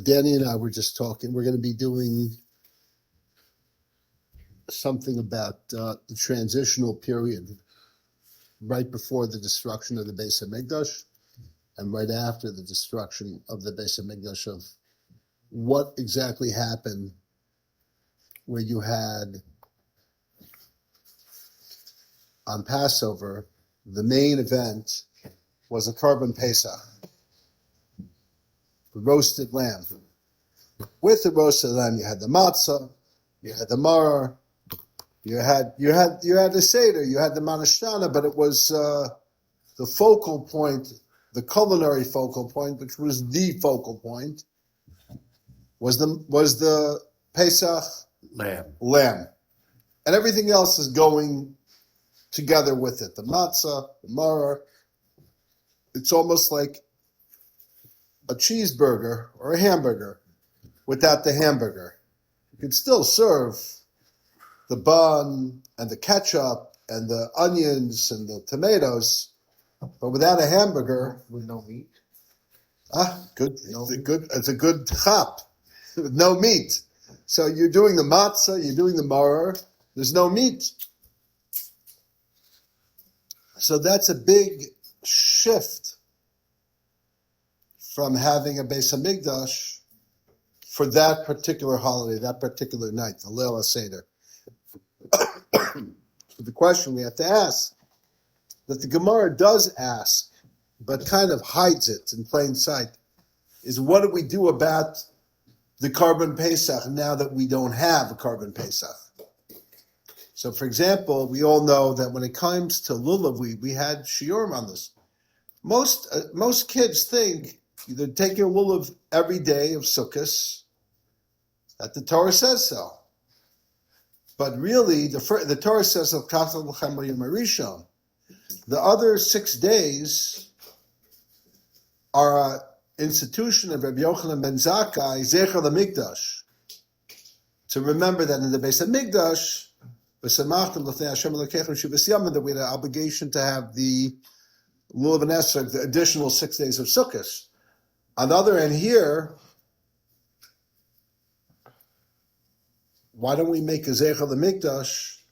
Danny and I were just talking. We're going to be doing something about the transitional period right before the destruction of the Beis Hamikdash and right after the destruction of the Beis Hamikdash, of what exactly happened where you had on Passover, the main event was a Korban Pesach, the roasted lamb. With the roasted lamb, you had the matzah, you had the maror, you had the seder, you had the manashtana, but it was the focal point, the culinary focal point, which was the focal point, was the Pesach lamb, and everything else is going together with it. The matzah, the maror. It's almost like a cheeseburger or a hamburger without the hamburger. You could still serve the bun and the ketchup and the onions and the tomatoes, but without a hamburger, with no meat. Good. It's a good chap with no meat. So you're doing the matzah, you're doing the maror. There's no meat. So that's a big shift from having a Beis Hamikdash for that particular holiday, that particular night, the Leil HaSeder. So the question we have to ask, that the Gemara does ask, but kind of hides it in plain sight, is what do we do about the Korban Pesach now that we don't have a Korban Pesach? So, for example, we all know that when it comes to lulav, we had shiurim on this. Most kids think either take your lulav every day of Sukkot, that the Torah says so. But really, the Torah says of Katzal L'chem Yom Rishon. The other 6 days are an institution of Rabbi Yochanan ben Zakkai, Zecher L'Mikdash, to remember that in the Beis Hamikdash, that we had an obligation to have the lulav and esrog, the additional 6 days of Sukkot. On the other hand, here, why don't we make a Zecher L'Mikdash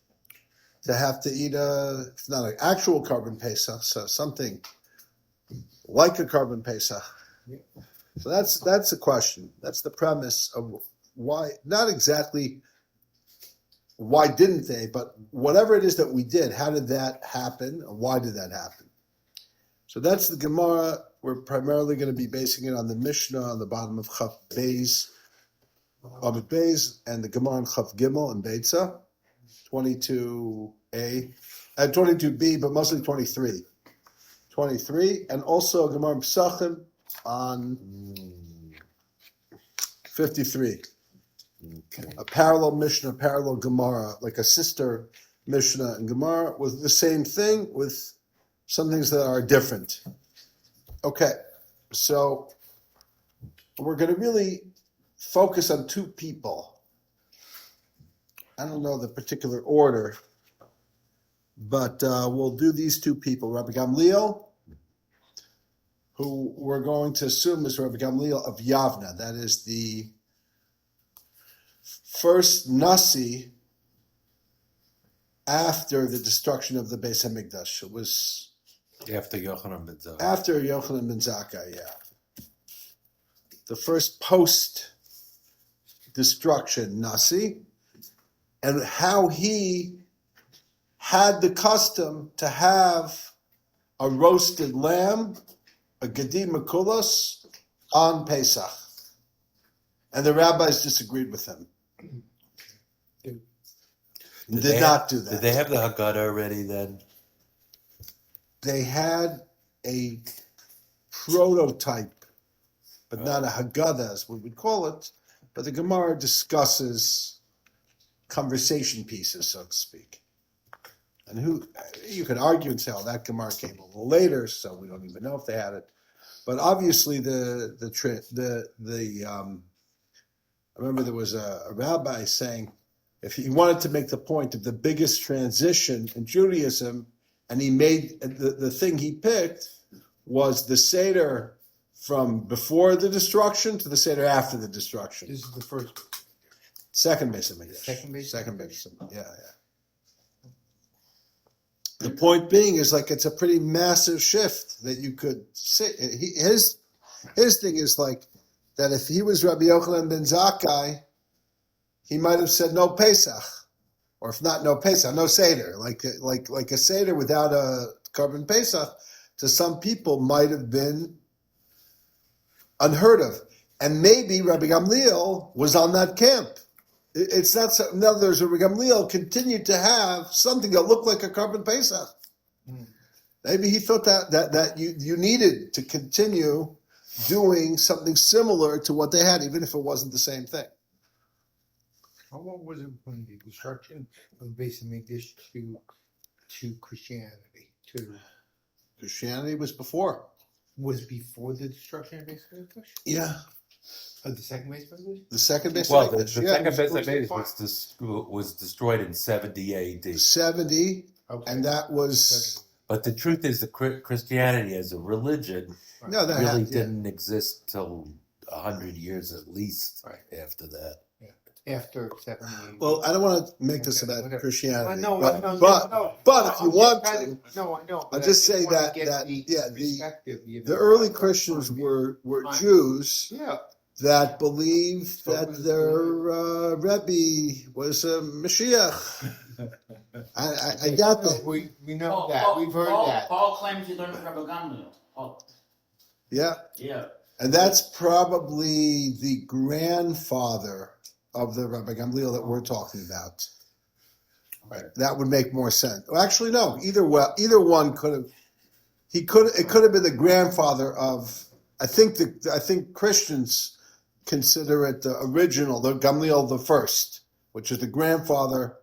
to have to eat it's not an actual Korban Pesach, so something like a Korban Pesach. So that's the question. That's the premise of why, not exactly why didn't they, but whatever it is that we did, how did that happen? Or why did that happen? So that's the Gemara. We're primarily going to be basing it on the Mishnah on the bottom of Chaf Beis, Amud Beis, and the Gemara in Chaf Gimel and Beitza, 22a, and 22b, but mostly 23. 23, and also Gemara in Pesachim on 53. Okay. A parallel Mishnah, parallel Gemara, like a sister Mishnah and Gemara with the same thing, with some things that are different. Okay, so we're going to really focus on two people. I don't know the particular order, but we'll do these two people. Rabbi Gamliel, who we're going to assume is Rabbi Gamliel of Yavneh. That is the first Nasi after the destruction of the Beis Hamikdash. It was After Yochanan ben Zakkai. after Yochanan ben Zakkai, yeah. The first post-destruction Nasi, and how he had the custom to have a roasted lamb, a gedi mekulas, on Pesach. And the rabbis disagreed with him. Did not do that. Did they have the Haggadah already then? They had a prototype, but not a Haggadah, as we would call it. But the Gemara discusses conversation pieces, so to speak. And you could argue and say, oh, that Gemara came a little later, so we don't even know if they had it. But obviously, I remember there was a rabbi saying, if he wanted to make the point of the biggest transition in Judaism, and he made the thing he picked was the Seder from before the destruction to the Seder after the destruction. This is the first. Second Beis Hamikdash. Second Beis Second Beis Hamikdash. Yeah. The point being is like it's a pretty massive shift that you could see. His thing is like that if he was Rabbi Yochanan ben Zakkai, he might have said no Pesach, or if not no Pesach, no Seder. Like a Seder without a carbon Pesach to some people might have been unheard of, and maybe Rabbi Gamliel was on that camp. It's not so. In other words, Rabbi Gamliel continued to have something that looked like a carbon Pesach. Maybe he thought that you needed to continue doing something similar to what they had, even if it wasn't the same thing. How long was it from the destruction of Beis Hamikdash to Christianity? Christianity was before. Was before the destruction of Beis Hamikdash? Yeah. Of the second Beis Hamikdash? The second Beis Well, the Hamikdash, second Pesach was destroyed in 70 A.D. 70, Okay. and that was But the truth is, that Christianity as a religion no, that really had, didn't exist till 100 years at least Right. after that. After 70. Well, I don't want to make this Okay, about whatever. Christianity, No, but no, if you want to, No, I know. I'll just say wanna that get the early Christians were Jews Yeah. that believed So that was their Rebbe was a Mashiach. I got that. We know that. We've heard that. Paul claims he learned from Rabbi Gamliel. Paul. Yeah, Yeah. and that's probably the grandfather of the Rabbi Gamliel that we're talking about. Right. That would make more sense. Well, actually, no. Either one could have. It could have been the grandfather of. I think Christians consider it the original, the Gamliel the first, which is the grandfather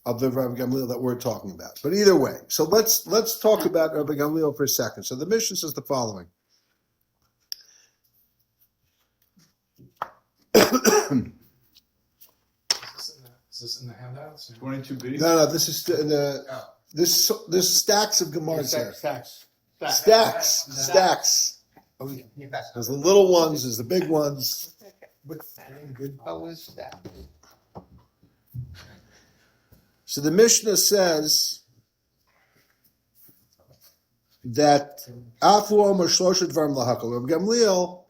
of the Rabbi Gamliel that we're talking about. But either way, so let's talk about Rabbi Gamliel for a second. So the Mishnah says the following. Is this in the handouts? 22B? No, this is in the this stacks of Gemaras here. Stacks. Oh, yeah. There's the little ones, there's the big ones. Good fellas, that. So the Mishnah says that Afu Omer Shloshet Dvarim Lahakol. Rabbi Gamliel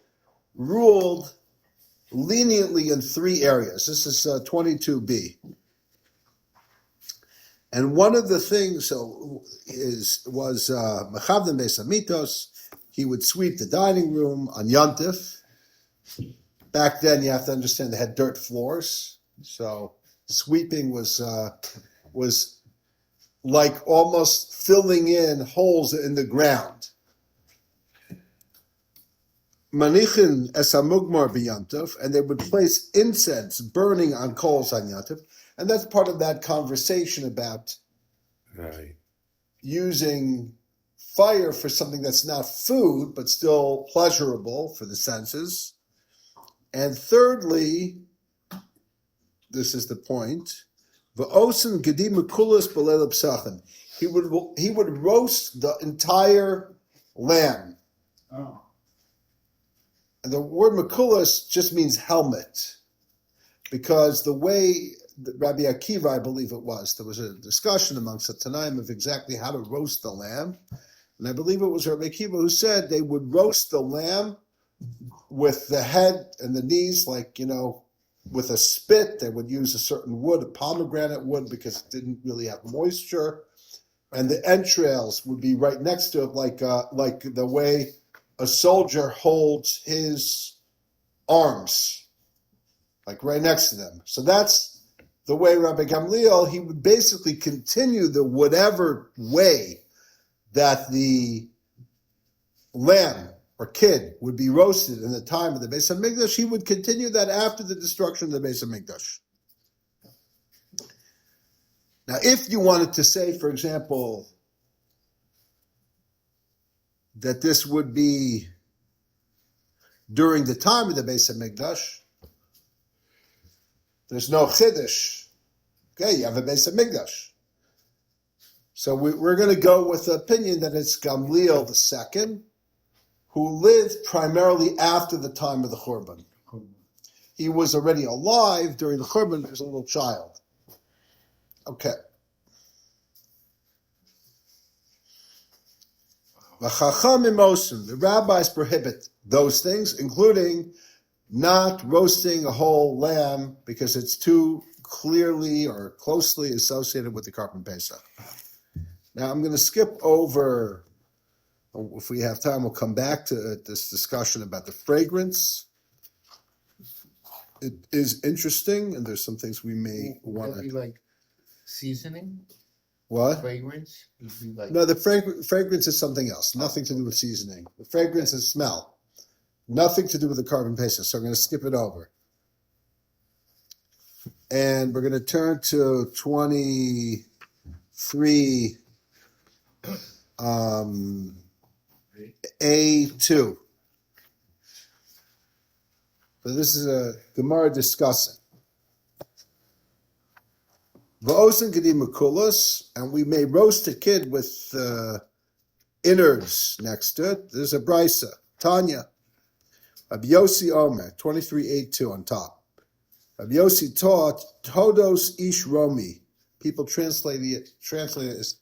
ruled leniently in 3 areas. This is 22b. And one of the things was Mechavden Beis Hamitos. He would sweep the dining room on Yontif. Back then, you have to understand they had dirt floors, so sweeping was like almost filling in holes in the ground. Manichin esamugmar b'yantif, and they would place incense burning on coals on Yantif, and that's part of that conversation about Right. using fire for something that's not food, but still pleasurable for the senses. And thirdly, this is the point, v'osen gedi mekulas b'leil Pesachim. He would roast the entire lamb. Oh. And the word mekulas just means helmet, because the way that Rabbi Akiva, I believe it was, there was a discussion amongst the Tanaim of exactly how to roast the lamb. And I believe it was Rabbi Akiva who said they would roast the lamb with the head and the knees, like, with a spit. They would use a certain wood, a pomegranate wood, because it didn't really have moisture. And the entrails would be right next to it, like the way a soldier holds his arms, like right next to them. So that's the way Rabbi Gamliel, he would basically continue the whatever way that the lamb or kid would be roasted in the time of the Beis Hamikdash, he would continue that after the destruction of the Beis Hamikdash. Now, if you wanted to say, for example, that this would be during the time of the Beis Hamikdash, there's no chiddush. Okay, you have a Beis Hamikdash. So we're going to go with the opinion that it's Gamliel II who lived primarily after the time of the Churban. He was already alive during the Churban as a little child. Okay. The rabbis prohibit those things, including not roasting a whole lamb because it's too clearly or closely associated with the Karban Pesach. Now I'm going to skip over, if we have time, we'll come back to this discussion about the fragrance. It is interesting, and there's some things we may want Would it be to... like seasoning, What? fragrance? Would it be like No, the fragrance is something else. Nothing to do with seasoning. The fragrance is smell. Nothing to do with the Karban Pesach. So I'm going to skip it over. And we're going to turn to 23 A2. So this is a Gemara discussing. V'osen gedim mekulas, and we may roast a kid with innards next to it. There's a brisa, Tanya. Rabbi Yossi Omer, 23:8-2 on top. Rabbi Yossi taught Todos ish Romi. People translate it as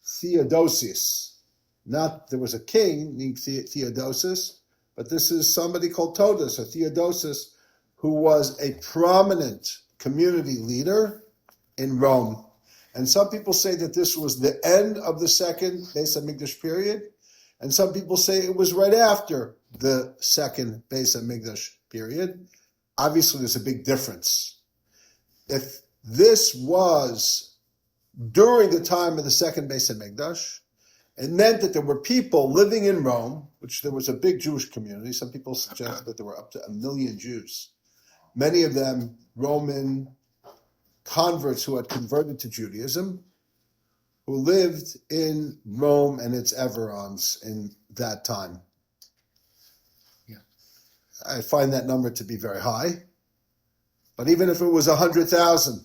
Theodosias. Not there was a king named Theodosias, but this is somebody called Todos or Theodosias, who was a prominent community leader in Rome. And some people say that this was the end of the second Beis HaMikdash period, and some people say it was right after the second Beis HaMikdash period. Obviously, there's a big difference. If this was during the time of the second Beis HaMikdash, it meant that there were people living in Rome, which there was a big Jewish community. Some people suggest that there were up to 1 million Jews. Many of them Roman converts who had converted to Judaism, who lived in Rome and its environs in that time. Yeah. I find that number to be very high. But even if it was 100,000,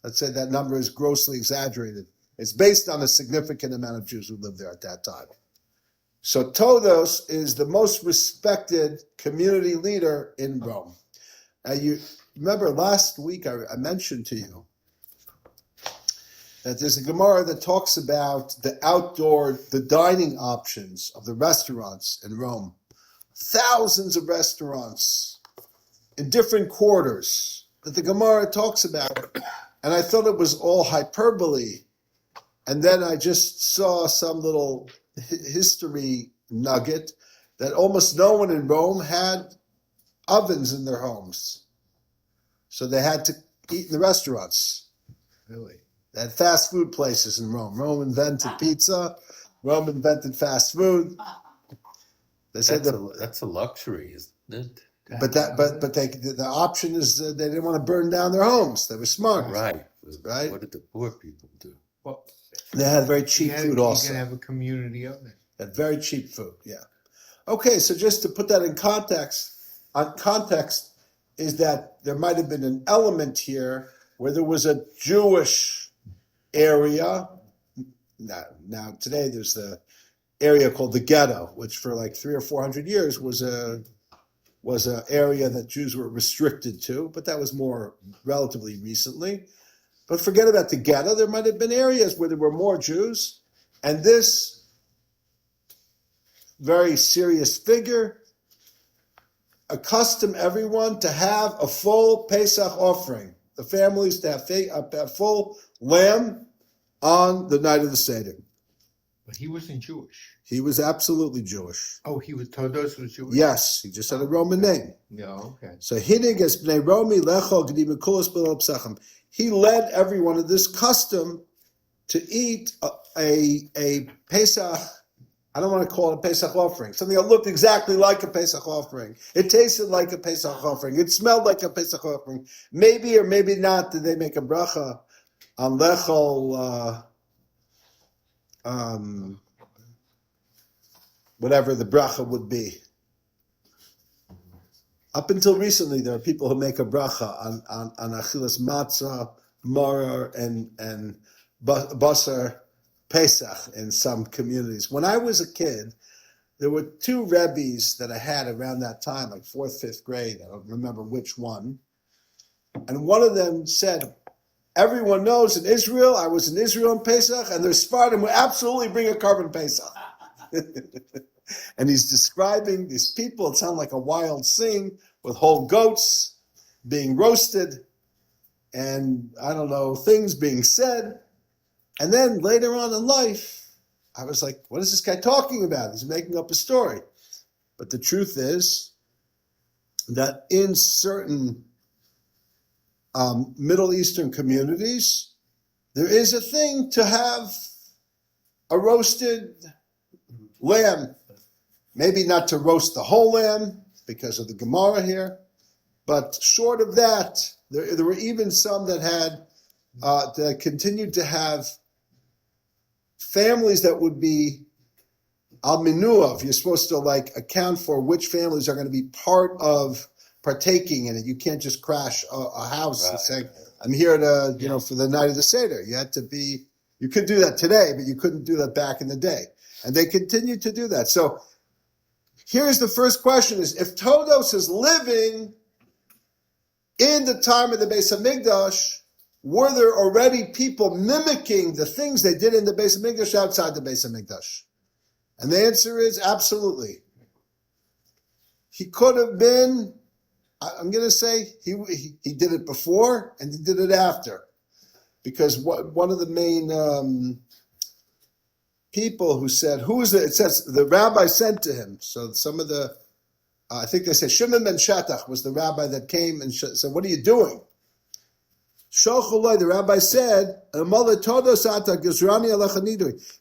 let's say that number is grossly exaggerated. It's based on a significant amount of Jews who lived there at that time. So Todos is the most respected community leader in Rome. Now you remember last week I mentioned to you that there's a Gemara that talks about the dining options of the restaurants in Rome. Thousands of restaurants in different quarters that the Gemara talks about. And I thought it was all hyperbole. And then I just saw some little history nugget that almost no one in Rome had ovens in their homes. So they had to eat in the restaurants. really? They had fast food places in Rome. Rome invented pizza. Rome invented fast food. They said That's a luxury, isn't it? the option is they didn't want to burn down their homes. They were smart. Right. Right. What did the poor people do? Well, They had very cheap food You also. can have a community oven. They had very cheap food, yeah. Okay, so just to put that in context is that there might have been an element here where there was a Jewish area. Now today there's the area called the ghetto, which for like 300 or 400 years was an area that Jews were restricted to, but that was more relatively recently. But forget about the ghetto. There might have been areas where there were more Jews, and this very serious figure accustomed everyone to have a full Pesach offering. The families to have a full lamb on the night of the Seder. But he wasn't Jewish. He was absolutely Jewish. Oh, Todos was Jewish? Yes, he just had a Roman name. Yeah, okay. So Hinig es bnei Romi lecho g'dim mekulas b'lo Pesachim. He led everyone to this custom to eat a Pesach. I don't want to call it a Pesach offering. Something that looked exactly like a Pesach offering. It tasted like a Pesach offering. It smelled like a Pesach offering. Maybe or maybe not did they make a bracha on lechol, whatever the bracha would be. Up until recently, there are people who make a bracha on achilas matzah, maror, and basar Pesach in some communities. When I was a kid, there were two rebbes that I had around that time, like 4th, 5th grade. I don't remember which one. And one of them said, everyone knows in Israel, I was in Israel in Pesach, and there's Spartan will absolutely bring a carbon Pesach. And he's describing these people, it sounded like a wild scene, with whole goats being roasted, and I don't know, things being said. And then later on in life, I was like, what is this guy talking about? He's making up a story. But the truth is that in certain Middle Eastern communities, there is a thing to have a roasted lamb. Maybe not to roast the whole lamb because of the Gemara here, but short of that, there were even some that had that continued to have families that would be al minuav. You're supposed to like account for which families are going to be part of partaking in it. You can't just crash a house and say, I'm here to, for the night of the Seder. You had to be, you could do that today, but you couldn't do that back in the day. And they continued to do that. So here's the first question is, if Todos is living in the time of the Beis HaMikdash, were there already people mimicking the things they did in the Beis HaMikdash outside the Beis HaMikdash? And the answer is absolutely. He could have been, I'm going to say, he did it before and he did it after. Because one of the main people who said, who is it? It says the rabbi sent to him. So some of the, I think they said Shimon ben Shattach was the rabbi that came and said, what are you doing? Shocholai, the rabbi said,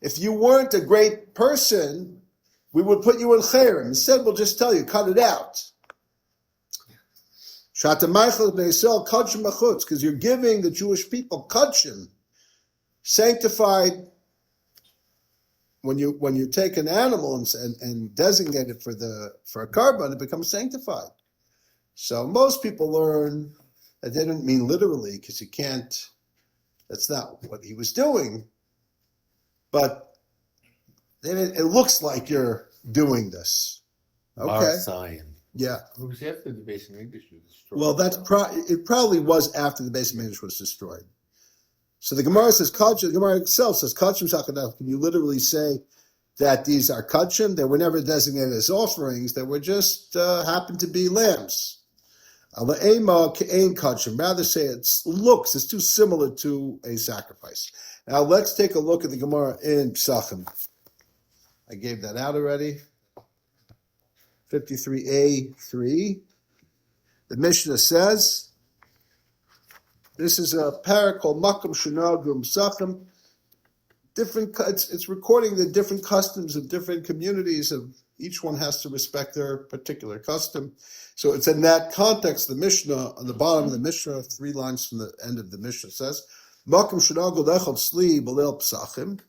if you weren't a great person, we would put you in chayrim. Instead, we'll just tell you, cut it out. Because you're giving the Jewish people kachim, sanctified. When you take an animal and designate it for a carbon, it becomes sanctified. So most people learn that they didn't mean literally, because you can't. That's not what he was doing. But then it looks like you're doing this. Okay. Zion. Yeah. It was after the Beis HaMikdash was destroyed. Well, it probably was after the Beis HaMikdash was destroyed. So the Gemara says, the Gemara itself says, Kachim Sakadaf. Can you literally say that these are Kachim? They were never designated as offerings. They were just happened to be lambs. Rather say it's too similar to a sacrifice. Now let's take a look at the Gemara in Pesachim. I gave that out already. 53a3. The Mishnah says, this is a parak called Makom Shenagum Pesachim. It's recording the different customs of different communities. Of each one has to respect their particular custom. So it's in that context. The Mishnah on the bottom of the Mishnah, 3 lines from the end of the Mishnah says, Makom Shenagum Lechol Sli B'Leil Pesachim.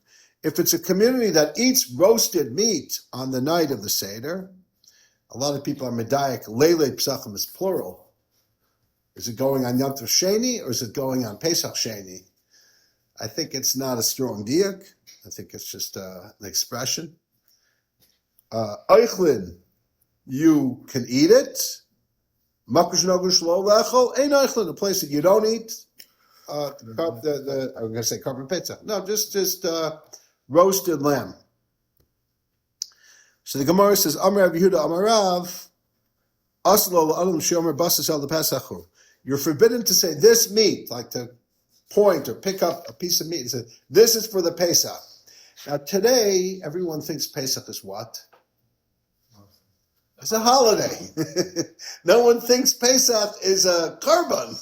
If it's a community that eats roasted meat on the night of the Seder, a lot of people are medayik. Leilei Pesachim is plural. Is it going on Yom Tov Sheni or is it going on Pesach Sheni? I think it's not a strong diak. I think it's just an expression. Eichlin, you can eat it. Makush Nogush Lo Lechol, Ein Eichlin, a place that you don't eat. I'm going to say carbon pizza. No, just roasted lamb. So the Gemara says, Amar Rav Yehuda Amar Rav, Aslo L'Adam Shomer Basas Al Pesachu. You're forbidden to say this meat, like to point or pick up a piece of meat and say, this is for the Pesach. Now today, everyone thinks Pesach is what? It's a holiday. No one thinks Pesach is a korban.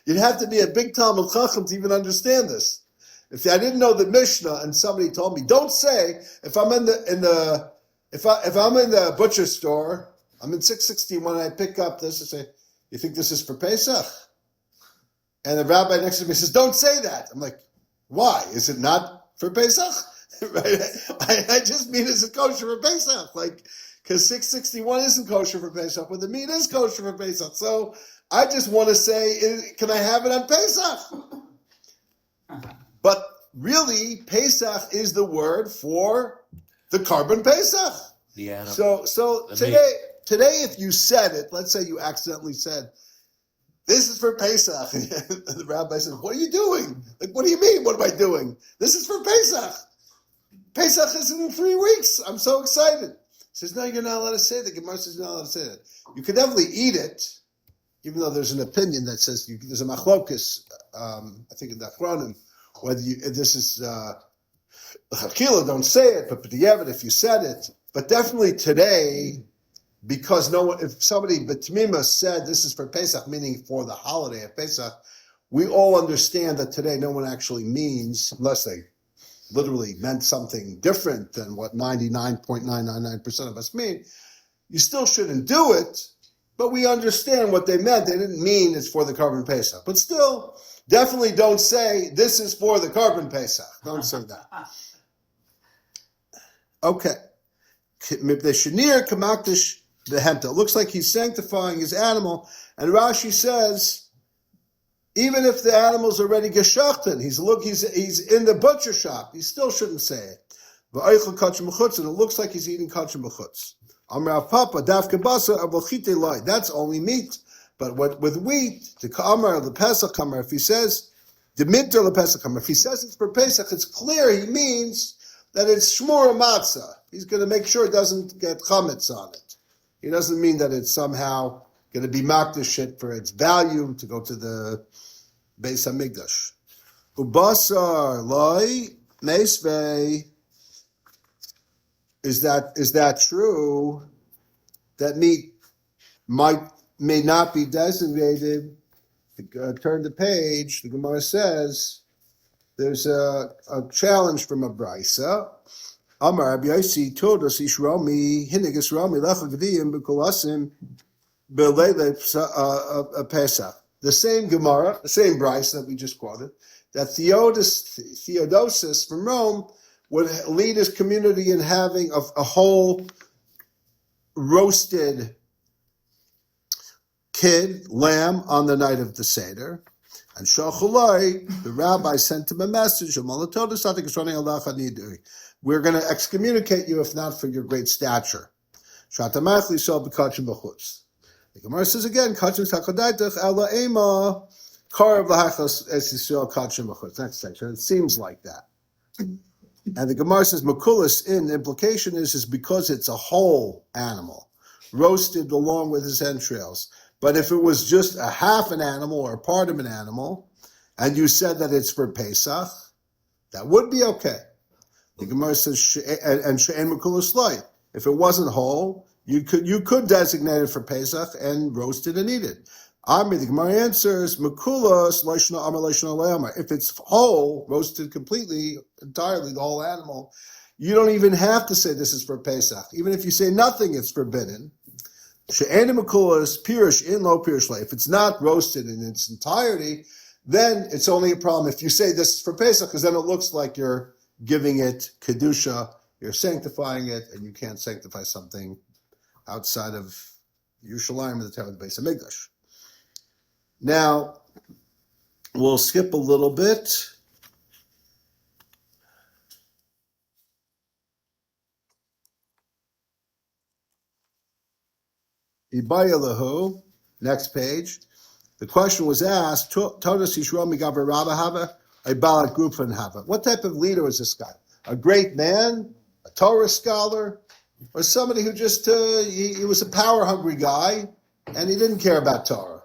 You'd have to be a big Talmud Chacham to even understand this. If I didn't know the Mishnah and somebody told me, don't say, if I'm in the butcher store, I'm in 661 and I pick up this and say, you think this is for Pesach? And the rabbi next to me says, don't say that. I'm like, why? Is it not for Pesach? Right? I just mean is it kosher for Pesach? Like, because 661 isn't kosher for Pesach, but the meat is kosher for Pesach. So I just want to say, can I have it on Pesach? But really, Pesach is the word for the carbon Pesach. the animal. So The today, if you said it, let's say you accidentally said, "This is for Pesach," and the rabbi says, "What are you doing? Like, what do you mean? What am I doing? This is for Pesach. Pesach is in 3 weeks. I'm so excited." He says, "No, you're not allowed to say that." Gemara says, "You're not allowed to say that. You can definitely eat it, even though there's an opinion that says there's a machlokus. I think in the Achronim, whether this is Chakila, don't say it, but b'diavad, if you said it, but definitely today." Because no one, if somebody b'tmima said this is for Pesach, meaning for the holiday of Pesach, we all understand that today no one actually means, unless they literally meant something different than what 99.999% of us mean. You still shouldn't do it, but we understand what they meant. They didn't mean it's for the Korban Pesach. But still, definitely don't say this is for the Korban Pesach. Don't say that. Okay. It looks like he's sanctifying his animal, and Rashi says, even if the animal's already geshachten, he's in the butcher shop, he still shouldn't say it. And it looks like he's eating kachim b'chutz. That's only meat, but with wheat, the kamar, the Pesach kamar, if he says the minter the Pesach kamar, if he says it's for Pesach, it's clear he means that it's shmur matzah. He's going to make sure it doesn't get chametz on it. He doesn't mean that it's somehow going to be makdish it for its value to go to the Beis Hamikdash. Ubasar loy meisvei. Is that true? That meat may not be designated. Turn the page. The Gemara says there's a challenge from a brisa. Amar Rabbi Yossi Todos Ishromi Hinigas Romi Lecha Gdiyim B'Kolasim B'Leile Pesach. The same Gemara, the same Bryce that we just quoted, that Theodosias from Rome would lead his community in having a whole roasted lamb on the night of the Seder. And Shachulai, the rabbi sent him a message. We're going to excommunicate you if not for your great stature. The Gemara says again, next section. It seems like that. And the Gemara says, Makulis, in the implication is because it's a whole animal, roasted along with his entrails. But if it was just a half an animal or a part of an animal, and you said that it's for Pesach, that would be okay. The Gemara says, and she'en makulas loy. If it wasn't whole, you could designate it for Pesach and roast it and eat it. The Gemara answers, makulas loishna amar loishna le'amar. If it's whole, roasted completely, entirely, the whole animal, you don't even have to say this is for Pesach. Even if you say nothing, it's forbidden. She'en makulas pirish in lo pirish le. If it's not roasted in its entirety, then it's only a problem if you say this is for Pesach, because then it looks like you're giving it kedusha, you're sanctifying it, and you can't sanctify something outside of Yerushalayim in the town of the Beis Hamikdash. Now, we'll skip a little bit. Ibayalahu, next page. The question was asked, Todos Yishromi Gavar Rabba Hava, a Balat Grufen Hava. What type of leader is this guy? A great man? A Torah scholar? Or somebody who just, he was a power-hungry guy, and he didn't care about Torah?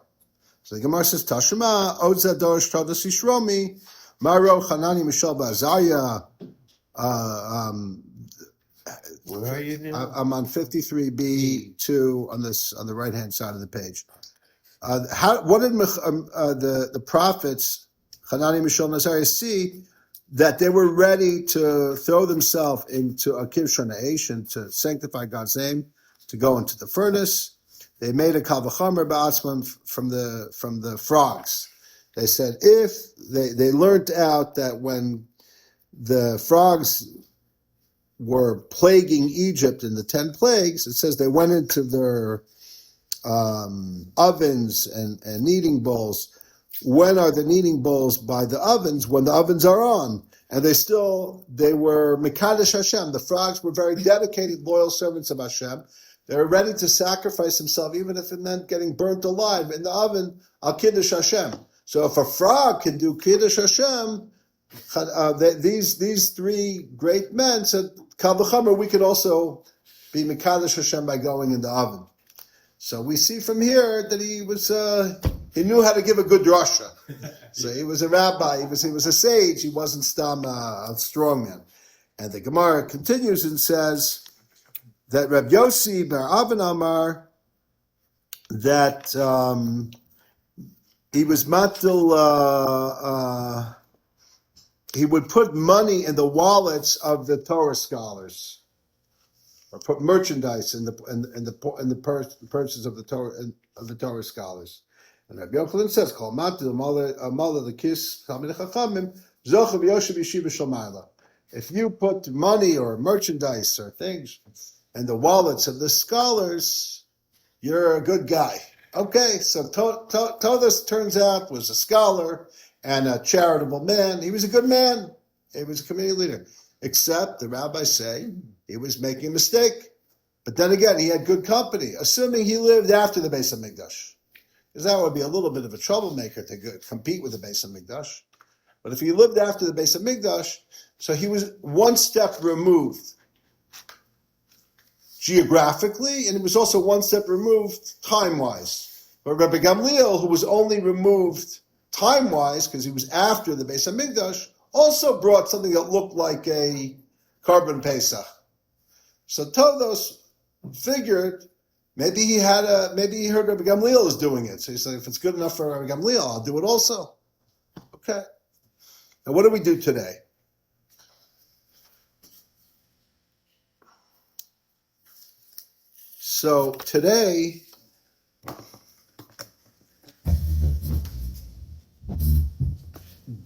So the Gemara says, Tashema, Odza Dorish Todos Yishromi, Maro Chanani Mishal Ba'azaya. Where are you now? I'm on 53b2 on the right hand side of the page. What did the prophets Hanani, Mishael, and Azariah see? That they were ready to throw themselves into a kivshon and to sanctify God's name, to go into the furnace. They made a kavachamer ba'atzman from the frogs. They said if they learned out that when the frogs were plaguing Egypt in the 10 plagues, it says they went into their ovens and kneading bowls. When are the kneading bowls by the ovens? When the ovens are on. And they were Mekadesh Hashem. The frogs were very dedicated, loyal servants of Hashem. They were ready to sacrifice themselves, even if it meant getting burnt alive in the oven, al Kiddush Hashem. So if a frog can do Kiddush Hashem, these three great men said, Kal v'chomer, we could also be Mekadesh Hashem by going in the oven. So we see from here that he knew how to give a good drasha. So he was a rabbi, he was a sage, he wasn't a strong man. And the Gemara continues and says that Reb Yossi bar Avin Amar, that he was matil, he would put money in the wallets of the Torah scholars, or put merchandise in the purses of the Torah scholars. And Rabbi Yochanan says, "Kol matil mala the kiss talmidei chachamim zochav yoshev yeshiva shalmayla." If you put money or merchandise or things in the wallets of the scholars, you're a good guy. Okay, so Todos turns out was a scholar and a charitable man. He was a good man. He was a community leader. Except the rabbis say he was making a mistake. But then again, he had good company, assuming he lived after the Beis HaMikdash. Because that would be a little bit of a troublemaker to compete with the Beis HaMikdash. But if he lived after the Beis HaMikdash, so he was one step removed geographically, and he was also one step removed time-wise. But Rabbi Gamliel, who was only removed time-wise, because he was after the Beis HaMikdash, also brought something that looked like a carbon Pesach. So Todos figured maybe he heard Rabbi Gamliel was doing it. So he said, if it's good enough for Rabbi Gamliel, I'll do it also. Okay. Now what do we do today? So today,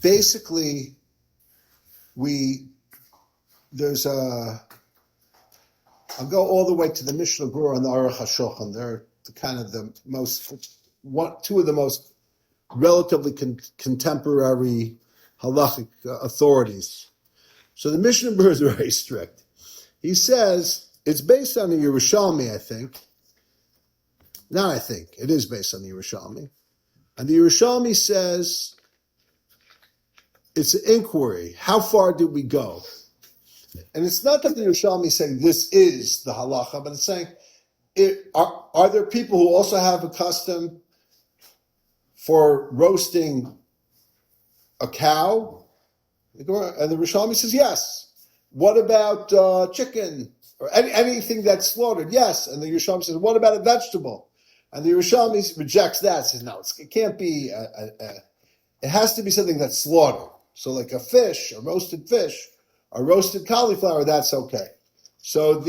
basically, I'll go all the way to the Mishnah Berurah and the Aruch HaShulchan. They're two of the most relatively contemporary halachic authorities. So the Mishnah Berurah is very strict. He says, it's based on the Yerushalmi, I think. Not I think. It is based on the Yerushalmi. And the Yerushalmi says, it's an inquiry. How far did we go? And it's not that the Yerushalmi is saying this is the halacha, but it's saying, are there people who also have a custom for roasting a cow? And the Yerushalmi says yes. What about chicken? Or anything that's slaughtered? Yes. And the Yerushalmi says, what about a vegetable? And the Yerushalmi rejects that, says, no, it can't be, it has to be something that's slaughtered. So like a fish, a roasted cauliflower, that's okay. So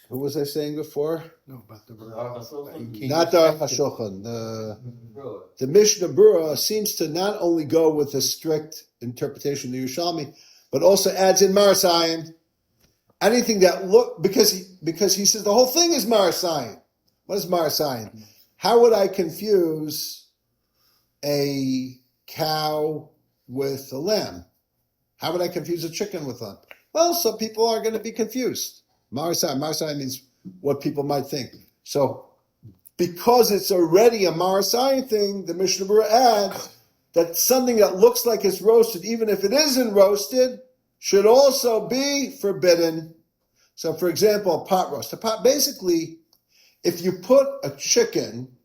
what was I saying before? No, about the Not the Aruch HaShulchan. The Mishnah Berurah seems to not only go with a strict interpretation of the Yerushalmi, but also adds in Marasayan. Anything that because he says the whole thing is Marasayan. What is Marasayan? How would I confuse a cow with a lamb? How would I confuse a chicken with one? Well, some people are going to be confused. Marasayan means what people might think. So, because it's already a Marasayan thing, the Mishnah Berurah adds that something that looks like it's roasted, even if it isn't roasted, should also be forbidden. So, for example, a pot roast. Basically, if you put a chicken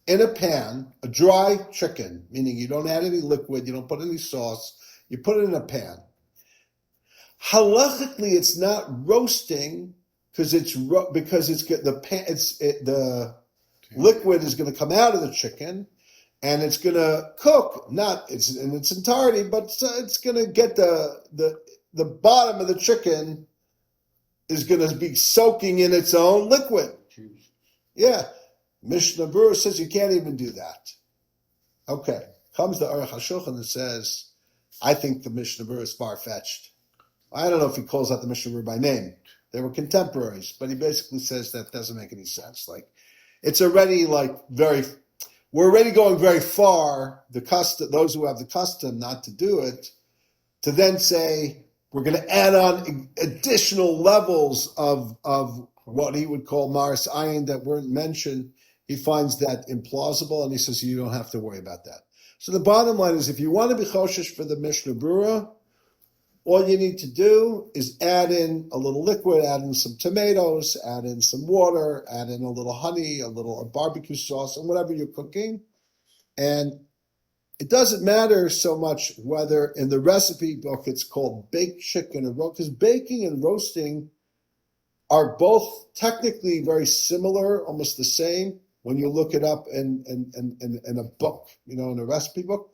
in a pan, a dry chicken, meaning you don't add any liquid, you don't put any sauce, you put it in a pan. Halachically, it's not roasting because the liquid is going to come out of the chicken and it's going to cook, not in its entirety, but it's going to get the bottom of the chicken is going to be soaking in its own liquid. Yeah. Mishnah Berurah says you can't even do that. Okay. Comes the Aruch HaShulchan and says, I think the Mishnah Berurah is far-fetched. I don't know if he calls out the Mishnah Berurah by name. They were contemporaries, but he basically says that doesn't make any sense. Like, it's already like we're already going very far, those who have the custom not to do it, to then say we're going to add on additional levels of what he would call Maris Ayin that weren't mentioned. He finds that implausible, and he says you don't have to worry about that. So the bottom line is, if you want to be choshesh for the Mishnah Brura, all you need to do is add in a little liquid, add in some tomatoes, add in some water, add in a little honey, a barbecue sauce, and whatever you're cooking. And it doesn't matter so much whether in the recipe book it's called baked chicken or roast, because baking and roasting are both technically very similar, almost the same, when you look it up in a book, in a recipe book.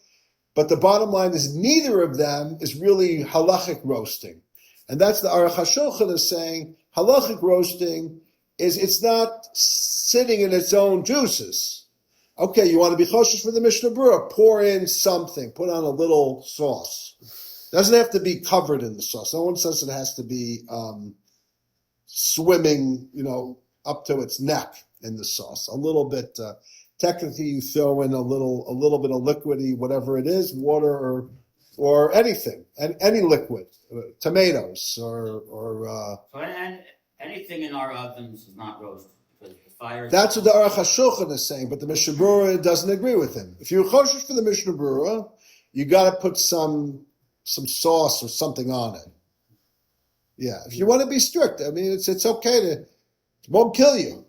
But the bottom line is neither of them is really halachic roasting. And that's the Aruch HaShulchan is saying, halachic roasting is it's not sitting in its own juices. Okay, you want to be choshesh for the Mishnah Brura, pour in something, put on a little sauce. Doesn't have to be covered in the sauce. No one says it has to be swimming, up to its neck in the sauce. A little bit, technically you throw in a little bit of liquidy, whatever it is, water or anything, and any liquid, tomatoes or And anything in our ovens is not roasted because the fire. That's what the Aruch HaShulchan is saying, but the Mishnah Brura doesn't agree with him. If you're choshesh for the Mishnah Brura, you got to put some sauce or something on it. Yeah, if you want to be strict, I mean, it's okay it won't kill you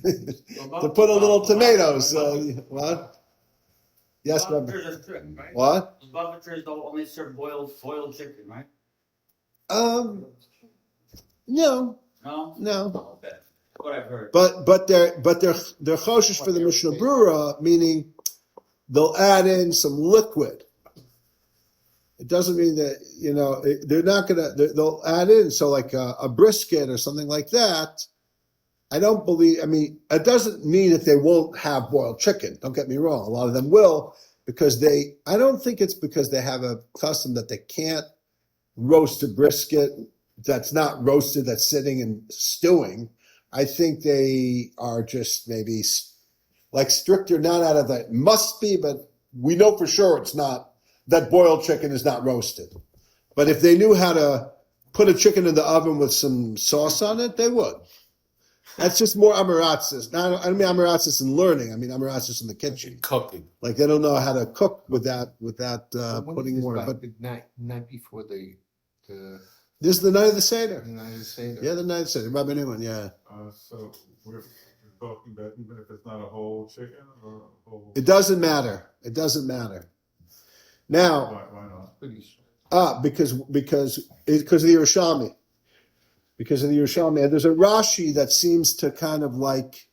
to put a little tomatoes. What? Yes, Rabbi. Are strict, right? What? The Bavitchers don't only serve boiled chicken, right? No. No. Okay. What I've heard. But they're choshesh for the Mishnah Brura, meaning they'll add in some liquid. It doesn't mean that they're not they'll add in like a brisket or something like that. I don't believe. I mean, it doesn't mean that they won't have boiled chicken. Don't get me wrong. A lot of them will because I don't think it's because they have a custom that they can't roast a brisket that's not roasted, that's sitting and stewing. I think they are just maybe like stricter, not out of that must be, but we know for sure it's not, that boiled chicken is not roasted. But if they knew how to put a chicken in the oven with some sauce on it, they would. That's just more amaratzis. I don't mean amaratzis in learning. I mean amaratzis in the kitchen. Cooking. Like they don't know how to cook without putting more. But But the night before the this is the night of the Seder. United States. Yeah, the night of the Seder. Rabbi Newman, yeah. So we're talking about even if it's not a whole chicken or a whole. It doesn't matter. It doesn't matter. Now, Why not? Pretty sure. because of the Yerushalmi. Because of the Yerushalmi. And there's a Rashi that seems to kind of like,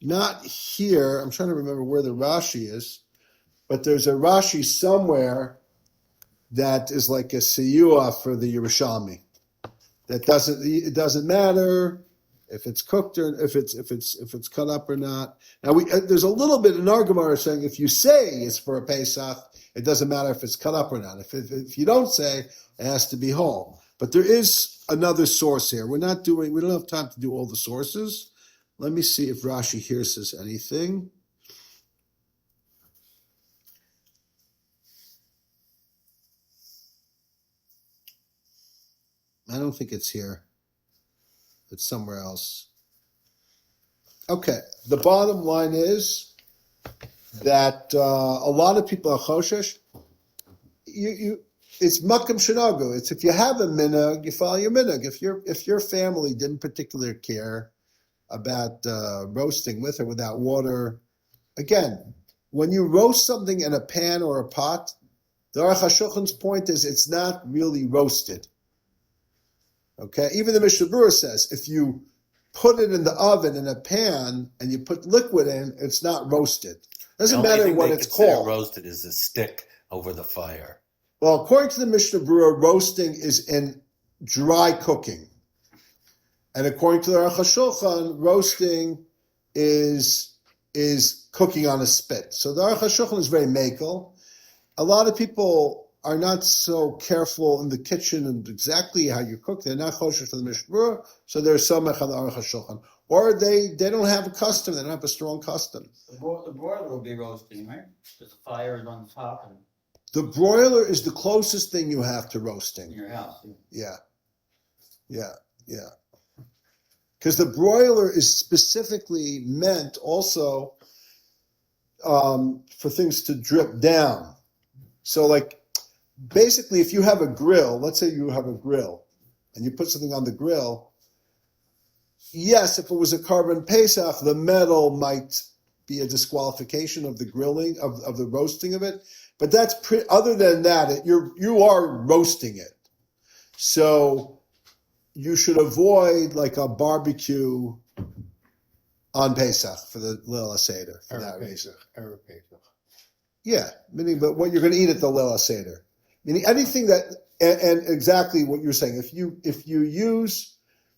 not here, I'm trying to remember where the Rashi is, but there's a Rashi somewhere that is like a siyua for the Yerushalmi. It doesn't matter if it's cooked or if it's cut up or not. Now there's a little bit in our Gemara saying if you say it's for a Pesach, it doesn't matter if it's cut up or not. If you don't say, it has to be whole. But there is another source here. We don't have time to do all the sources. Let me see if Rashi here says anything. I don't think it's here. It's somewhere else. Okay, the bottom line is that a lot of people are choshesh. It's makam shenagu. It's if you have a minhag, you follow your minhag. If your family didn't particularly care about roasting with or without water, again, when you roast something in a pan or a pot, the Aruch HaShulchan's point is it's not really roasted. Okay, even the Mishnah Brura says if you put it in the oven in a pan and you put liquid in, it's not roasted. Doesn't matter what it's called. Roasted is a stick over the fire. Well, according to the Mishnah Brura, roasting is in dry cooking, and according to the Aruch HaShulchan, roasting is cooking on a spit. So the Aruch HaShulchan is very makel. A lot of people are not so careful in the kitchen and exactly how you cook. They're not choshesh for the Mishnah Brura, so they're samech on the Aruch HaShulchan. or they don't have a custom. They don't have a strong custom. The broiler will be roasting, right? Because the fire is on the top and The broiler is the closest thing you have to in roasting. your house. Yeah. Because the broiler is specifically meant also for things to drip down. So, like, basically, if you have a grill, let's say you have a grill, and you put something on the grill, yes, if it was a carbon Pesach, the metal might be a disqualification of the grilling, of the roasting of it. But that's other than that, you are roasting it. So you should avoid like a barbecue on Pesach for the Lil Seder for that reason. Erev Pesach. Yeah, meaning, but what you're going to eat at the Lil Seder, meaning anything that, and exactly what you're saying. If you use,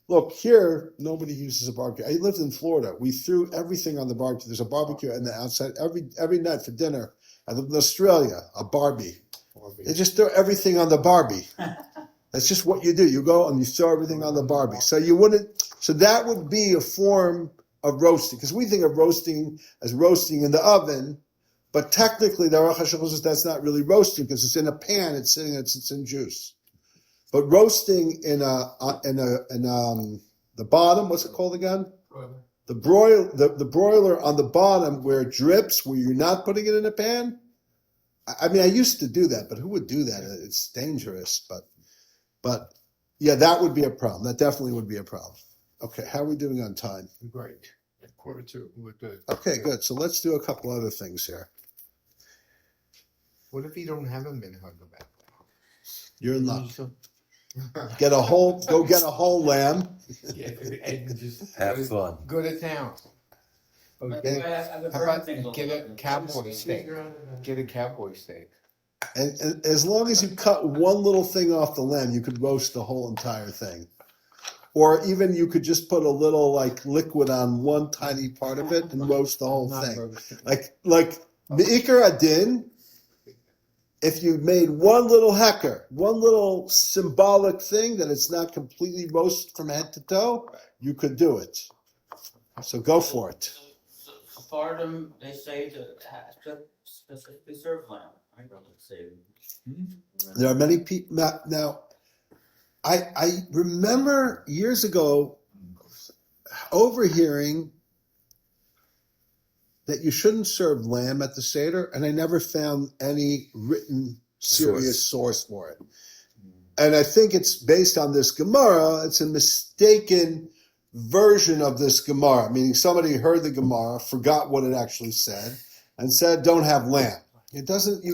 look here, nobody uses a barbecue. I lived in Florida. We threw everything on the barbecue. There's a barbecue on the outside every night for dinner. I lived in Australia, a Barbie. They just throw everything on the Barbie. That's just what you do. You go and you throw everything on the Barbie. So that would be a form of roasting, because we think of roasting as roasting in the oven, but technically the Aruch HaShulchan says that's not really roasting because it's in a pan. It's in juice. But roasting in the bottom, what's it called again? The broiler on the bottom where it drips, where you're not putting it in a pan. I mean, I used to do that, but who would do that? It's dangerous. But yeah, that would be a problem. That definitely would be a problem. Okay, how are we doing on time? Great. 1:45. We're good. Okay, good. So let's do a couple other things here. What if you don't have a minhag about You're in luck. that? Go get a whole lamb. Yeah, and just Have fun. go to town. Okay. How about get a cowboy steak? Get a cowboy steak. And as long as you cut one little thing off the lamb, you could roast the whole entire thing. Or even you could just put a little like liquid on one tiny part of it and roast the whole Not thing. roasted. Like Me'ikar Adin, if you made one little hecker, one little symbolic thing that it's not completely roasted from head to toe, you could do it. So go for it. Sephardim, they say to specifically serve lamb. I don't say. There are many people now. I remember years ago overhearing that you shouldn't serve lamb at the Seder, and I never found any written serious source for it. And I think it's based on this Gemara. It's a mistaken version of this Gemara, meaning somebody heard the Gemara, forgot what it actually said, and said, don't have lamb. It doesn't,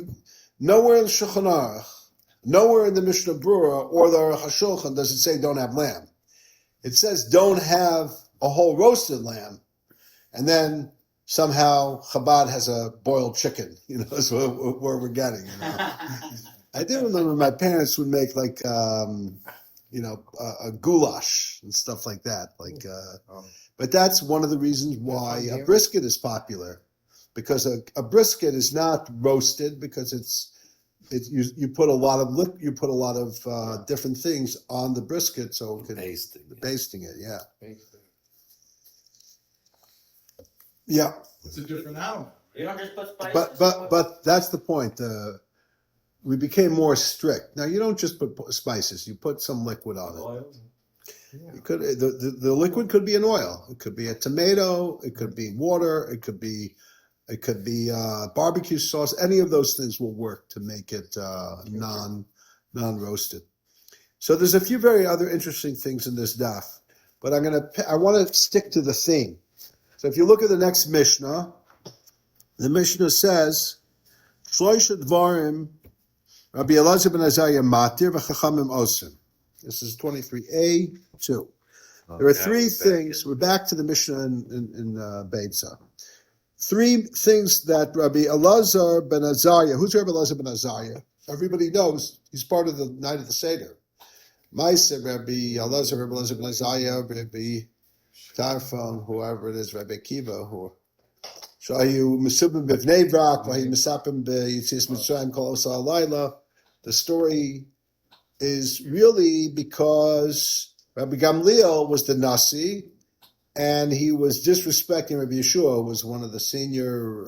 nowhere in the Shulchan Aruch, nowhere in the Mishnah Brura or the Aruch HaShulchan does it say don't have lamb. It says don't have a whole roasted lamb. And then somehow Chabad has a boiled chicken, that's where we're getting. I do remember my parents would make like, a goulash and stuff like that. But that's one of the reasons why a brisket is popular, because a brisket is not roasted because you put a lot of different things on the brisket, so it can basting it. Yeah. Yeah. It's a different animal. You don't just put spices. But that's the point. We became more strict. Now you don't just put spices; you put some liquid on it. Oil. You could the liquid could be an oil. It could be a tomato. It could be water. It could be barbecue sauce. Any of those things will work to make it non-roasted. So there's a few very other interesting things in this daf, but I want to stick to the theme. So if you look at the next Mishnah, the Mishnah says, Shloisha Dvarim Rabbi Elazar ben Azariah Matir v'Chachamim Osim. This is 23a 2. There are three things. We're back to the Mishnah in Beitza. Three things that Rabbi Elazar ben Azariah. Who's Rabbi Elazar ben Azariah? Everybody knows he's part of the night of the Seder. Ma'aseh Rabbi Elazar ben Azariah, Rabbi Tarfon, whoever it is, Rabbi Kiva, who Shayu Mesubim b'Bnei Brak, Vahi Mesapim b'Yitzis Mitzrayim Kol Osa Alayla. The story is really because Rabbi Gamliel was the Nasi, and he was disrespecting Rabbi Yeshua, who was one of the senior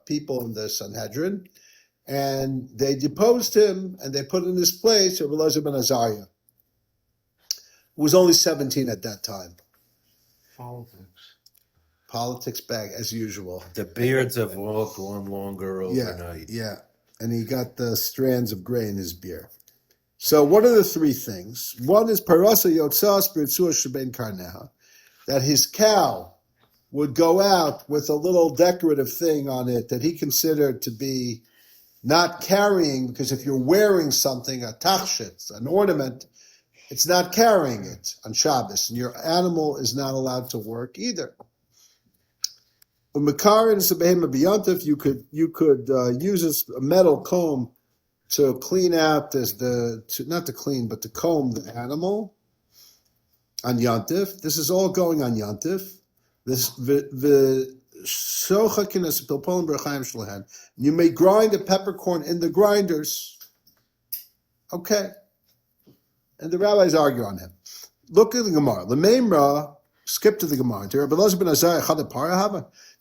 people in the Sanhedrin, and they deposed him, and they put in his place Rabbi Elazar ben Azariah, who was only 17 at that time. Politics back, as usual. The beards have all gone longer overnight. Yeah, and he got the strands of gray in his beard. So what are the three things? One is Parasa Yotzas B'Ritzua Sheben Karneha, that his cow would go out with a little decorative thing on it that he considered to be not carrying, because if you're wearing something, a tachshit, an ornament, it's not carrying it on Shabbos, and your animal is not allowed to work either. You could use a metal comb to clean out not to clean, but to comb the animal on Yontif. This is all going on Yontif. You may grind a peppercorn in the grinders. Okay. And the rabbis argue on him. Look at the Gemara. The Memra, skip to the Gemara.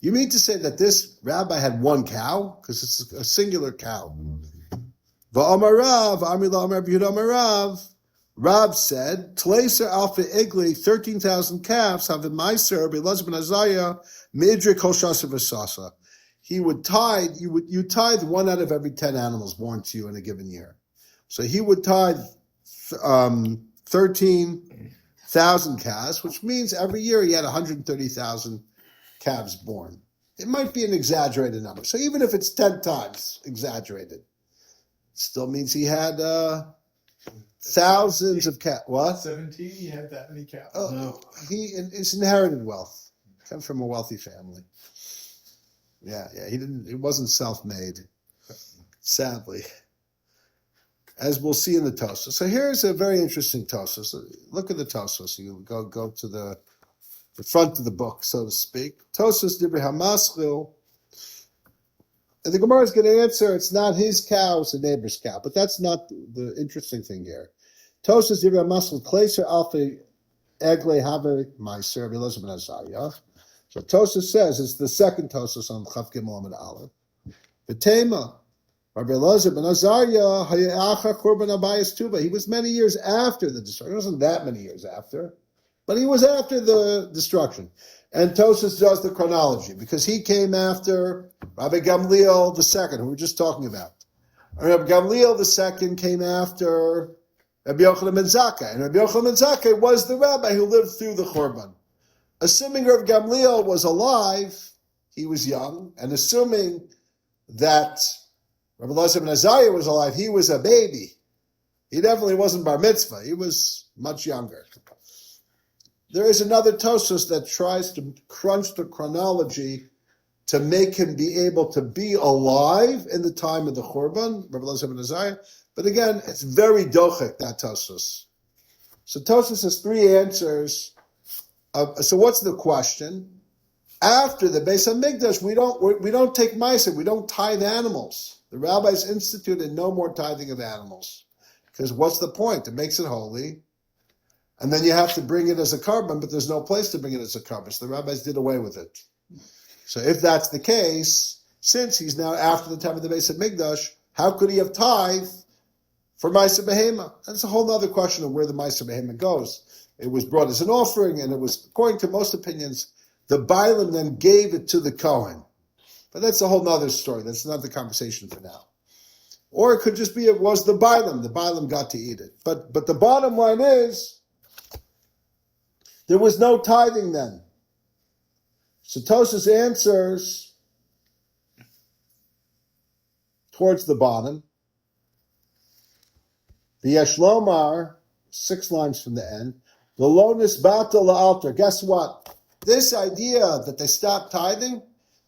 You mean to say that this rabbi had one cow? Because it's a singular cow. Rav said, Tleiser Alpha Igli, 13,000 calves, have a Meiser, Belaz ben Azariah, Midri Koshasa Vasasa. He would tithe, you tithe 1 out of every 10 animals born to you in a given year. So he would tithe 13,000 calves, which means every year he had 130,000 calves born. It might be an exaggerated number. So even if it's 10 times exaggerated, it still means he had thousands of calves. What? 17, he had that many cows. Oh, no. It's inherited wealth. Comes from a wealthy family. Yeah. He wasn't self-made, sadly, as we'll see in the Todos. So here's a very interesting Todos. Look at the Todos. You go to the front of the book, so to speak. Todos Divrei Hamaschil. And the Gemara is going to answer, it's not his cow, it's the neighbor's cow. But that's not the interesting thing here. Todos Divrei Hamaschil, Kleiser Alpha Egle Have Meiser, Belaz ben Azariah. So Todos says, it's the second Todos on Chav Gimel Amud Aleph. B'tema, Rabbi Elazar ben Azariah, Hayacha Korban Abayis Tuba. He was many years after the destruction. It wasn't that many years after, but he was after the destruction. And Tosos does the chronology, because he came after Rabbi Gamliel II, who we were just talking about. And Rabbi Gamliel II came after Rabbi Yochanan ben Zakkai. And Rabbi Yochanan ben Zakkai was the rabbi who lived through the Churban. Assuming Rabbi Gamliel was alive, he was young, and assuming that Rabbi Elazar ben Azariah was alive, he was a baby. He definitely wasn't bar mitzvah. He was much younger. There is another Tosos that tries to crunch the chronology to make him be able to be alive in the time of the Churban, Rabbi Elazar ben Azariah. But again, it's very dochek, that Tosos. So Tosos has three answers. So what's the question? After the Beis HaMikdash, we don't take meiser, we don't tithe animals. The rabbis instituted no more tithing of animals. Because what's the point? It makes it holy. And then you have to bring it as a carbon, but there's no place to bring it as a carbon. So the rabbis did away with it. So if that's the case, since he's now after the time of the Beis HaMikdash, how could he have tithe for Ma'aser Behema? That's a whole other question of where the Ma'aser Behema goes. It was brought as an offering, and it was, according to most opinions, the Bailam then gave it to the Kohen. But that's a whole other story. That's not the conversation for now. Or it could just be it was the Bailam. The Bailam got to eat it. But the bottom line is, there was no tithing then. So Tosos answers towards the bottom. The Yeshlomar, 6 lines from the end. The Lonis Bata La'alter. Guess what? This idea that they stopped tithing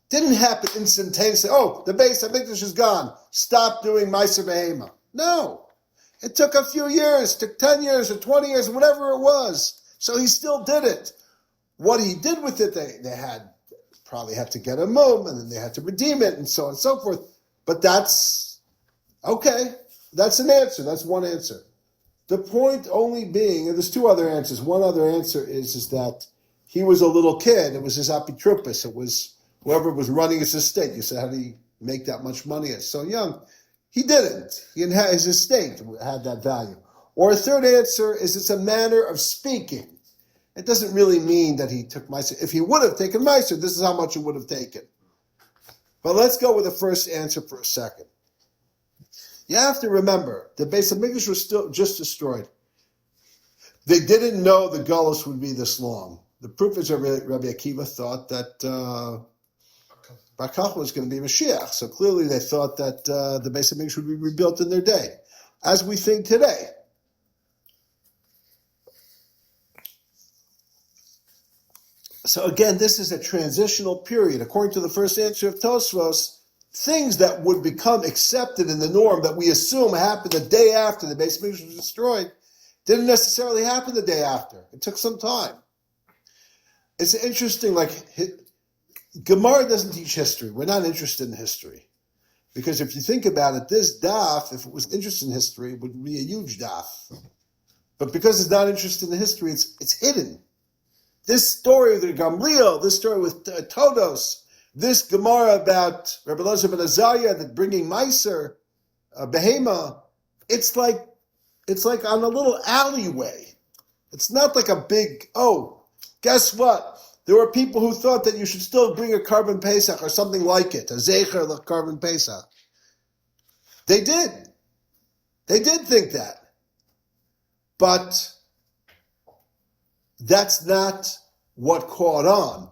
didn't happen instantaneously. Oh, the Beis HaMikdash is gone. Stop doing Ma'aser Behema. No. It took a few years. It took 10 years or 20 years, whatever it was. So he still did it. What he did with it, they probably had to get a mum, and then they had to redeem it, and so on and so forth. But that's okay. That's an answer. That's one answer. The point only being, and there's 2 other answers. One other answer is that he was a little kid, it was his apotropos, it was whoever was running his estate. You said, how do you make that much money at so young? He didn't. His estate had that value. Or a third answer is it's a manner of speaking. It doesn't really mean that he took Meiser. If he would have taken Meiser, this is how much it would have taken. But let's go with the first answer for a second. You have to remember, the Beis Hamikdash was still just destroyed. They didn't know the Gullus would be this long. The proof is that Rabbi Akiva thought that Bar Kochba was going to be Mashiach. So clearly they thought that the Beis Hamikdash would be rebuilt in their day, as we think today. So again, this is a transitional period. According to the first answer of Tosfos, things that would become accepted in the norm that we assume happened the day after the Beis Hamikdash was destroyed didn't necessarily happen the day after. It took some time. It's interesting, Gemara doesn't teach history. We're not interested in history. Because if you think about it, this daf, if it was interested in history, would be a huge daf. But because it's not interested in history, it's hidden. This story with Gamliel, this story with Todos, this Gemara about Rabbi Elazar ben Azariah that bringing Meiser, Behema, it's like on a little alleyway. It's not like a big, guess what? There were people who thought that you should still bring a carbon Pesach or something like it, a Zecher like carbon Pesach. They did. They did think that. But that's not what caught on.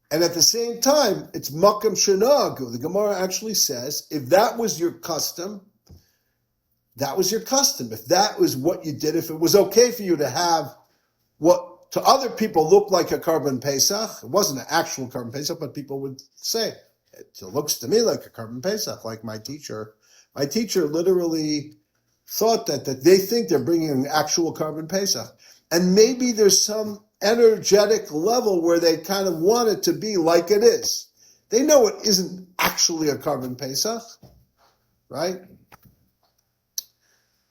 And at the same time, it's Makam Shenag. The Gemara actually says, if that was your custom, that was your custom. If that was what you did, if it was okay for you to have what to other people looked like a carbon Pesach, it wasn't an actual carbon Pesach, but people would say, it looks to me like a carbon Pesach, like my teacher. My teacher literally thought that they think they're bringing an actual carbon Pesach. And maybe there's some energetic level where they kind of want it to be like it is. They know it isn't actually a carbon Pesach, right?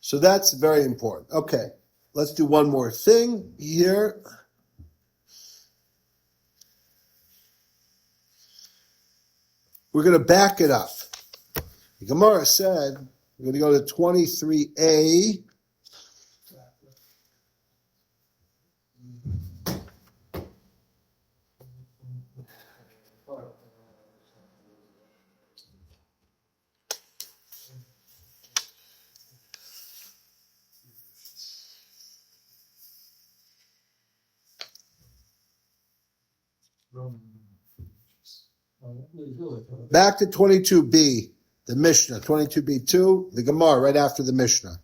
So that's very important. Okay, let's do one more thing here. We're going to back it up. The Gemara said, we're going to go to 23a. Back to 22b, the Mishnah, 22b2, the Gemara, right after the Mishnah.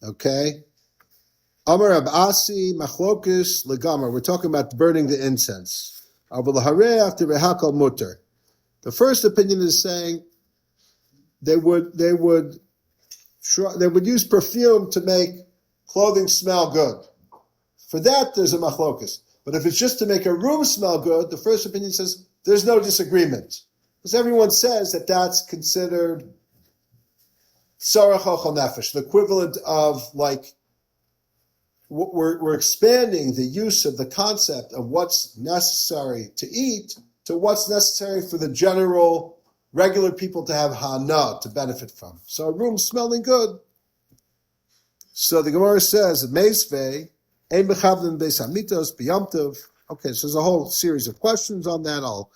Okay? Amar Rab Asi, Machlokis, Legamar. We're talking about burning the incense. After Rehakal Mutter. The first opinion is saying they would use perfume to make clothing smell good. For that, there's a Machlokis. But if it's just to make a room smell good, the first opinion says there's no disagreement. Because everyone says that that's considered Sarach Ochel Nefesh, the equivalent of we're expanding the use of the concept of what's necessary to eat to what's necessary for the general, regular people to have hana, to benefit from. So a room smelling good. So the Gemara says, Meisvei, Ein Bechavlim Beis Hamitos, B'yamtiv. Okay, so there's a whole series of questions on that. I'll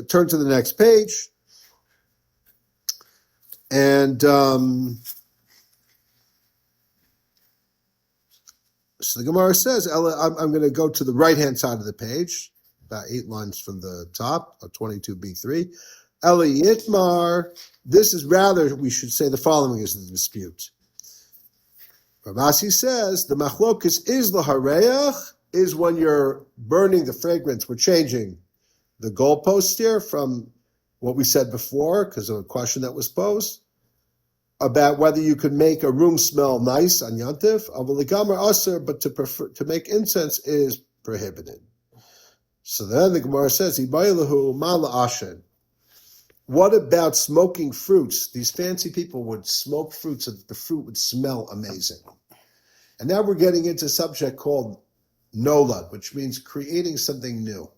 turn to the next page. And so the Gemara says, I'm going to go to the right-hand side of the page, about 8 lines from the top of 22b3. Eli Yitmar, this is rather, we should say the following is the dispute. Ravasi says, the machlokus is lahareach, is when you're burning the fragrance. We're changing the goalpost here from what we said before, because of a question that was posed, about whether you could make a room smell nice on Yantif, but to make incense is prohibited. So then the Gemara says, what about smoking fruits? These fancy people would smoke fruits so that the fruit would smell amazing. And now we're getting into a subject called nolad, which means creating something new.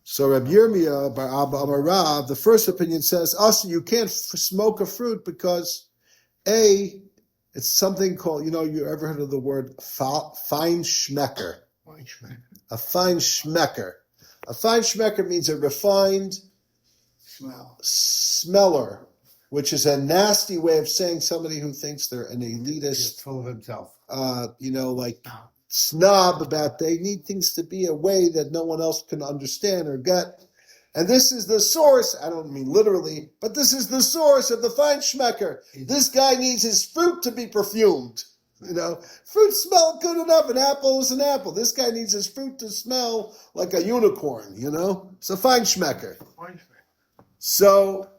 So Rabbi Yirmiyah by Abba Amarav, the first opinion says, also you can't smoke a fruit because it's something called, you ever heard of the word fine schmecker? A fine schmecker. A fine schmecker means a refined smeller, which is a nasty way of saying somebody who thinks they're an elitist, full of himself. Snob about they need things to be a way that no one else can understand or get. And this is the source, I don't mean literally, but this is the source of the fine schmecker. This guy needs his fruit to be perfumed. Fruit smell good enough. An apple is an apple. This guy needs his fruit to smell like a unicorn, It's a fine schmecker. So,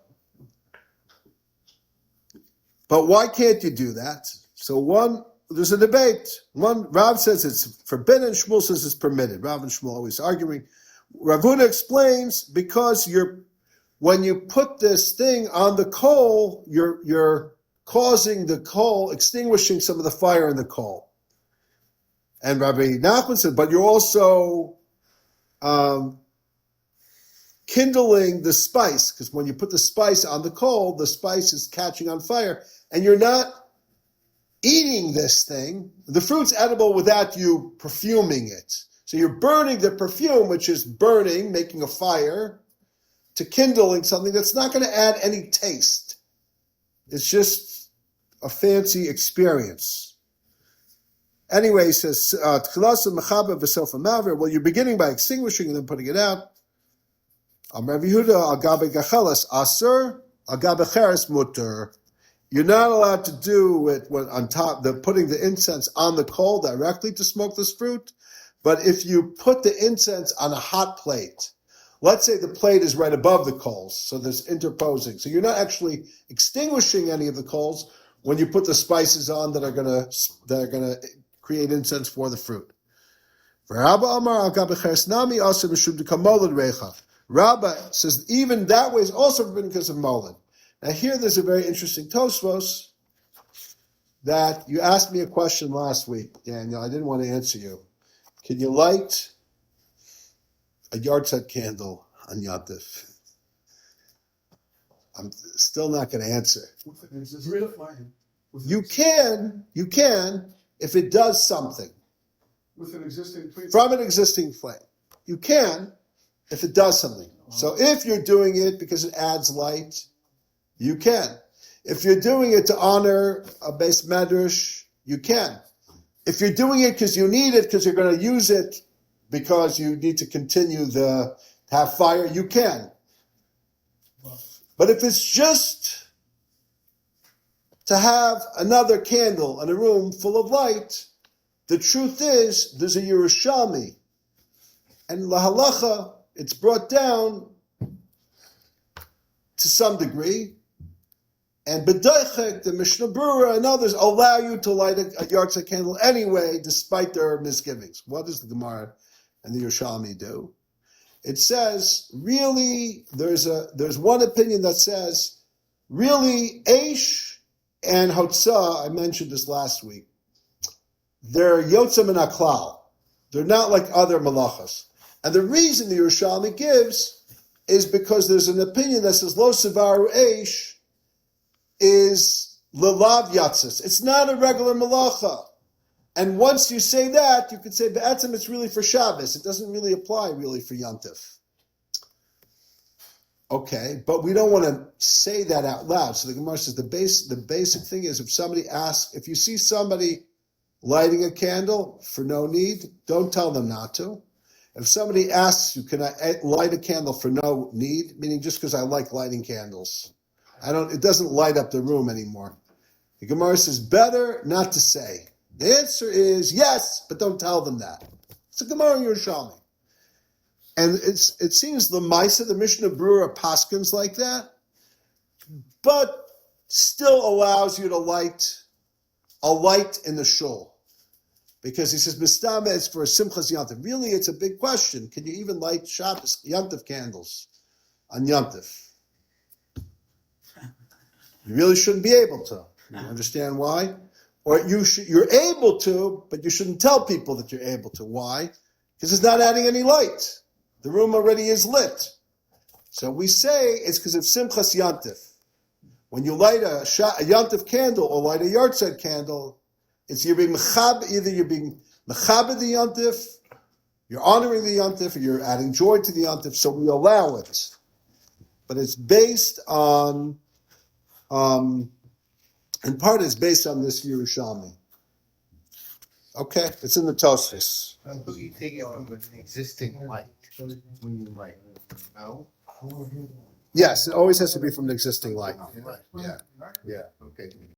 but why can't you do that? So there's a debate. Rav says it's forbidden, Shmuel says it's permitted. Rav and Shmuel always arguing. Rav Huna explains because when you put this thing on the coal, you're causing the coal, extinguishing some of the fire in the coal. And Rabbi Nachman said, but you're also kindling the spice, because when you put the spice on the coal, the spice is catching on fire, and you're not eating this thing. The fruit's edible without you perfuming it. So you're burning the perfume, which is burning, making a fire, to kindling something that's not going to add any taste. It's just a fancy experience. Anyway, he says, well, you're beginning by extinguishing and then putting it out. Rabbi Yehuda, agabe gachelas aser, agabe cheres muter. You're not allowed to do it on top, putting the incense on the coal directly to smoke this fruit. But if you put the incense on a hot plate, let's say the plate is right above the coals, so there's interposing. So you're not actually extinguishing any of the coals when you put the spices on that are gonna create incense for the fruit. Rabbi says even that way is also forbidden because of molin. Now here there's a very interesting Tosfos that you asked me a question last week, Daniel. I didn't want to answer you. Can you light a yard set candle on Yantif? I'm still not going to answer. You can, if it does something. With an existing flame. From an existing flame. You can, if it does something. So if you're doing it because it adds light, you can. If you're doing it to honor a base medrash, you can. If you're doing it because you need it, because you're going to use it, because you need to continue to have fire, you can. But if it's just to have another candle in a room full of light, the truth is there's a Yerushalmi. And lahalacha, it's brought down to some degree. And B'daichek, the Mishnah Berurah, and others allow you to light a yahrzeit candle anyway, despite their misgivings. What does the Gemara and the Yerushalmi do? It says, really, there's one opinion that says, really, Eish and Hotzah, I mentioned this last week, they're Yotzah min haklal. They're not like other malachas. And the reason the Yerushalmi gives is because there's an opinion that says, Lo Sevaru Eish, is lelav yatzis. It's not a regular malacha. And once you say that, you could say, Be'etzim, it's really for Shabbos. It doesn't really apply really for Yantif. Okay, but we don't want to say that out loud. So the Gemara says the basic thing is if you see somebody lighting a candle for no need, don't tell them not to. If somebody asks you, can I light a candle for no need, meaning just because I like lighting candles, it doesn't light up the room anymore. The Gemara says, better not to say. The answer is yes, but don't tell them that. It's a Gemara in Yerushalmi. And it seems the Maisa, the Mishnah Berurah paskins like that, but still allows you to light a light in the shul. Because he says, Mistama is for a Simchas Yantif. Really, it's a big question. Can you even light Shabbos Yantif candles on Yantif? You really shouldn't be able to. You understand why? Or you're able to, but you shouldn't tell people that you're able to. Why? Because it's not adding any light. The room already is lit. So we say it's because of Simchas Yantif. When you light a Yantif candle or light a Yartzeit candle, it's you're being mechab, either you're being mechabed the Yantif, you're honoring the Yantif, or you're adding joy to the Yantif, so we allow it. But it's based on, in part it's based on this Yerushalmi. Okay, it's in the Todos. But you take it from an existing light when you light. No? Yes, it always has to be from an existing light. Right. Yeah, yeah. Okay.